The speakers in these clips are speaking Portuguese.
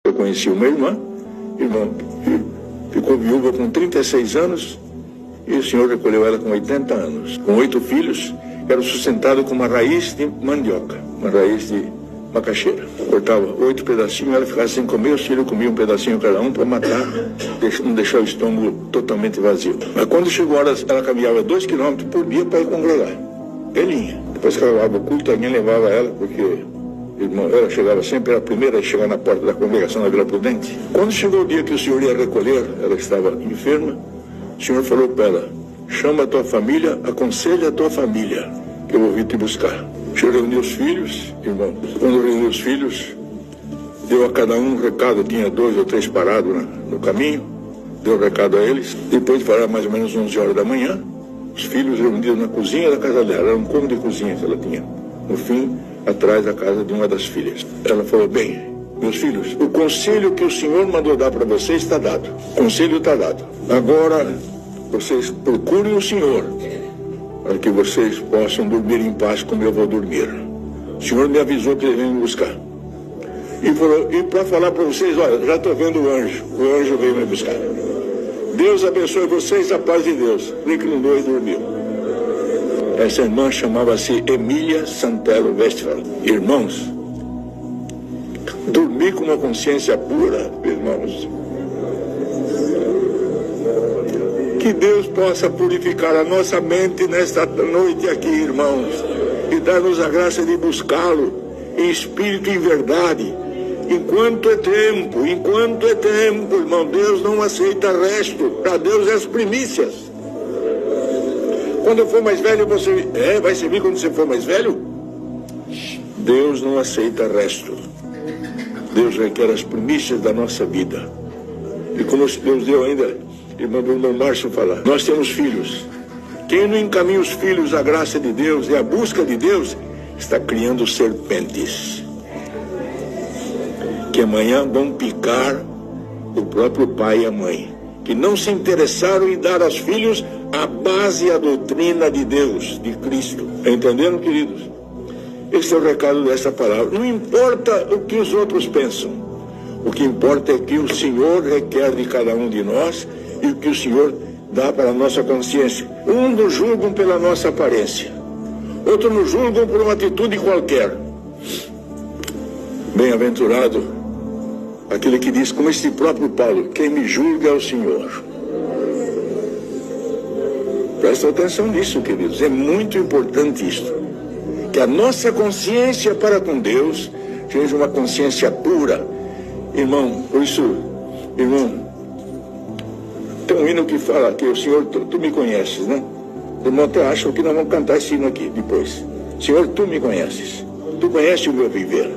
Eu conheci uma irmã que ficou viúva com 36 anos e o senhor recolheu ela com 80 anos, com 8 filhos, era sustentado com uma raiz de mandioca, uma raiz de macaxeira. Cortava 8 pedacinhos, ela ficava sem comer, os filhos comiam um pedacinho cada um para matar, não deixar o estômago totalmente vazio. Mas quando chegou a hora, ela caminhava 2 quilômetros por dia para ir congregar. Belinha. Depois que acabava o culto, alguém levava ela, porque ela chegava sempre, era a primeira a chegar na porta da congregação na Vila Prudente. Quando chegou o dia que o senhor ia recolher, ela estava enferma, o senhor falou para ela: chama a tua família, aconselha a tua família, que eu vou vir te buscar. O senhor reuniu os filhos, irmão. Quando reuniu os filhos, deu a cada um um recado, tinha 2 ou 3 parados no caminho, deu o recado a eles. Depois de parar mais ou menos 11 horas da manhã, os filhos reunidos na cozinha da casa dela, era um cômodo de cozinha que ela tinha. No fim, atrás da casa de uma das filhas. Ela falou: bem, meus filhos, o conselho que o senhor mandou dar para vocês está dado. O conselho está dado. Agora, vocês procurem o senhor, para que vocês possam dormir em paz como eu vou dormir. O senhor me avisou que ele veio me buscar. E para falar para vocês, olha, já estou vendo o anjo veio me buscar. Deus abençoe vocês, a paz de Deus. Reclinou e dormiu. Essa irmã chamava-se Emília Santelo Westphal. Irmãos, dormir com uma consciência pura, irmãos. Que Deus possa purificar a nossa mente nesta noite aqui, irmãos, e dar-nos a graça de buscá-lo em espírito e em verdade. Enquanto é tempo, irmão, Deus não aceita resto. Para Deus é as primícias. Quando eu for mais velho, você... vai servir quando você for mais velho? Deus não aceita resto. Deus requer as primícias da nossa vida. E como Deus deu ainda, irmão Márcio falar, nós temos filhos. Quem não encaminha os filhos à graça de Deus e à busca de Deus, está criando serpentes, que amanhã vão picar o próprio pai e a mãe, que não se interessaram em dar aos filhos a base e a doutrina de Deus, de Cristo. Entenderam, queridos? Esse é o recado dessa palavra. Não importa o que os outros pensam. O que importa é que o Senhor requer de cada um de nós e o que o Senhor dá para a nossa consciência. Uns nos julgam pela nossa aparência, outros nos julgam por uma atitude qualquer. Bem-aventurado aquele que diz, como esse próprio Paulo: quem me julga é o Senhor. Presta atenção nisso, queridos. É muito importante isto. Que a nossa consciência para com Deus seja uma consciência pura. Irmão, por isso, irmão, tem um hino que fala que o Senhor, tu me conheces, né? Irmão, até acham que nós vamos cantar esse hino aqui depois. Senhor, tu me conheces. Tu conheces o meu viver.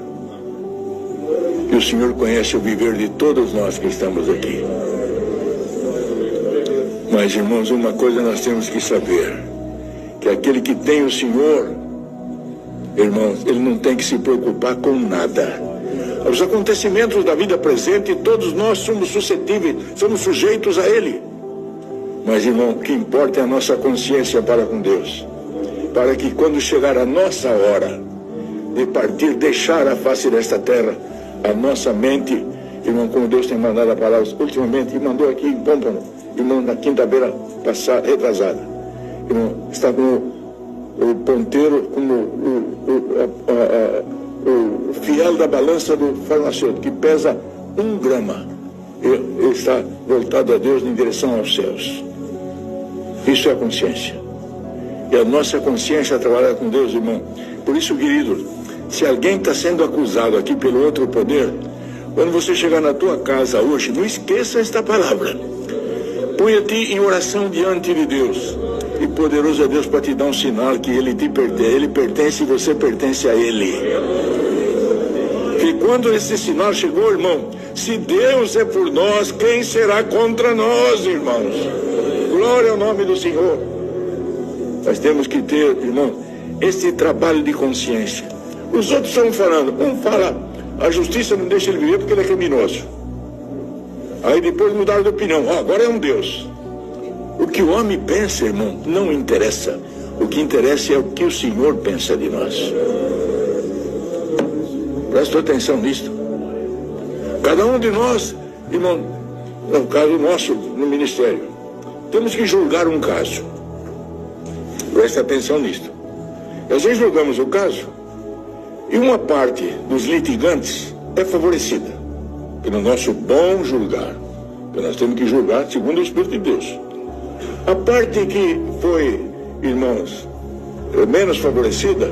E o Senhor conhece o viver de todos nós que estamos aqui. Mas, irmãos, uma coisa nós temos que saber: que aquele que tem o Senhor, irmãos, ele não tem que se preocupar com nada. Os acontecimentos da vida presente, todos nós somos suscetíveis, somos sujeitos a ele. Mas, irmão, o que importa é a nossa consciência para com Deus, para que quando chegar a nossa hora de partir, deixar a face desta terra, a nossa mente, irmão, como Deus tem mandado a palavra ultimamente, e mandou aqui em Pâmpano, irmão, na quinta-feira passada, retrasada, irmão, está com o ponteiro, como o fiel da balança do farmacêutico, que pesa 1 grama, ele está voltado a Deus em direção aos céus. Isso é a consciência. E a nossa consciência trabalhar com Deus, irmão. Por isso, querido, se alguém está sendo acusado aqui pelo outro poder, quando você chegar na tua casa hoje, não esqueça esta palavra. Ponha-te em oração diante de Deus. E poderoso é Deus para te dar um sinal que Ele te pertence. Ele pertence e você pertence a Ele. E quando esse sinal chegou, irmão, se Deus é por nós, quem será contra nós, irmãos? Glória ao nome do Senhor. Nós temos que ter, irmão, esse trabalho de consciência. Os outros estão falando, um fala, a justiça não deixa ele viver porque ele é criminoso. Aí depois mudaram de opinião, agora é um Deus. O que o homem pensa, irmão, não interessa. O que interessa é o que o Senhor pensa de nós. Presta atenção nisto. Cada um de nós, irmão, no caso nosso, no ministério, temos que julgar um caso. Preste atenção nisto. Às vezes julgamos o caso e uma parte dos litigantes é favorecida pelo nosso bom julgar. Porque nós temos que julgar segundo o Espírito de Deus. A parte que foi, irmãos, menos favorecida,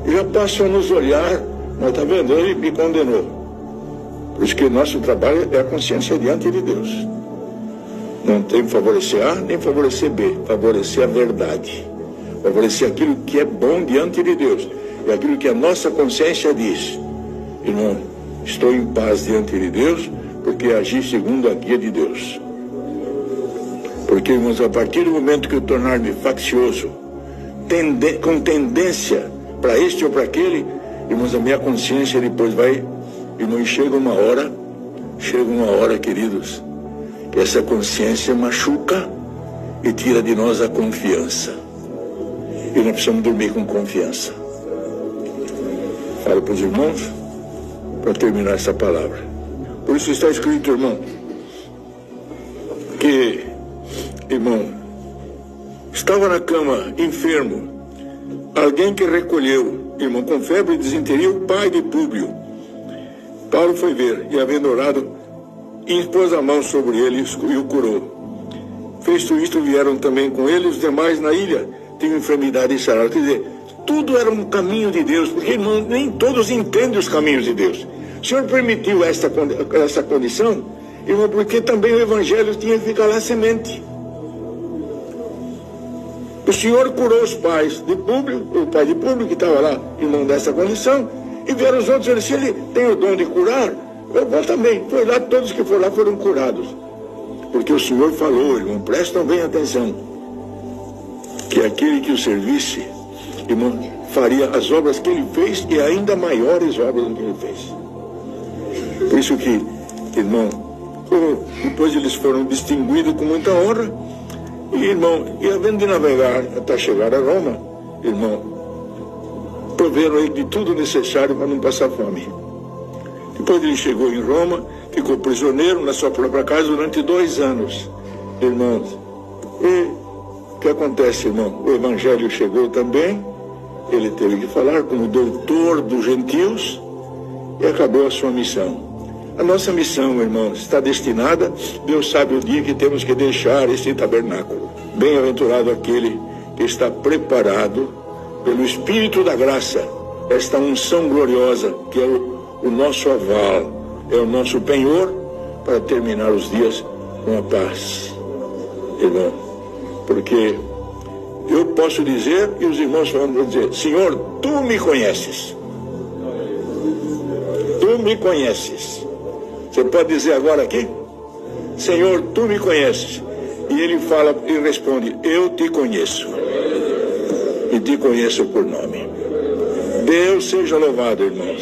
já passam a nos olhar, mas está vendo, ele me condenou. Por isso que o nosso trabalho é a consciência diante de Deus. Não tem que favorecer A, nem favorecer B, favorecer a verdade. Favorecer aquilo que é bom diante de Deus. E aquilo que a nossa consciência diz. Irmão, estou em paz diante de Deus, porque agi segundo a guia de Deus. Porque, irmãos, a partir do momento que eu tornar-me faccioso, com tendência para este ou para aquele, irmãos, a minha consciência depois vai, irmão, chega uma hora, queridos, que essa consciência machuca e tira de nós a confiança. E nós precisamos dormir com confiança. Falo para os irmãos, para terminar essa palavra. Por isso está escrito, irmão, que, irmão, estava na cama, enfermo, alguém que recolheu, irmão, com febre e desinteria, o pai de Públio. Paulo foi ver, e havendo orado, impôs a mão sobre ele e o curou. Feito isto, vieram também com ele os demais na ilha, tinham enfermidade e sararam. Quer dizer, tudo era um caminho de Deus, porque, irmão, nem todos entendem os caminhos de Deus. O Senhor permitiu essa condição, irmão, porque também o Evangelho tinha que ficar lá semente. O Senhor curou os pais de Públio, o pai de Públio que estava lá, irmão, dessa condição, e vieram os outros e disseram, se ele tem o dom de curar, eu vou também. Foi lá, todos que foram lá foram curados. Porque o Senhor falou, irmão, prestam bem atenção, que aquele que o servisse, irmão, faria as obras que ele fez e ainda maiores obras do que ele fez. Por isso que, irmão, depois eles foram distinguidos com muita honra, e, irmão, e havendo de navegar até chegar a Roma, irmão, proveram ele de tudo necessário para não passar fome. Depois ele chegou em Roma, ficou prisioneiro na sua própria casa durante 2 anos, irmãos. E o que acontece, irmão? O Evangelho chegou também, ele teve que falar como doutor dos gentios e acabou a sua missão. A nossa missão, irmãos, está destinada, Deus sabe o dia que temos que deixar esse tabernáculo. Bem-aventurado aquele que está preparado pelo Espírito da graça, esta unção gloriosa, que é o nosso aval, é o nosso penhor, para terminar os dias com a paz. Irmão, porque eu posso dizer, e os irmãos vão dizer, Senhor, Tu me conheces. Tu me conheces. Você pode dizer agora aqui? Senhor, Tu me conheces. E ele fala e responde, eu te conheço. E te conheço por nome. Deus seja louvado, irmãos.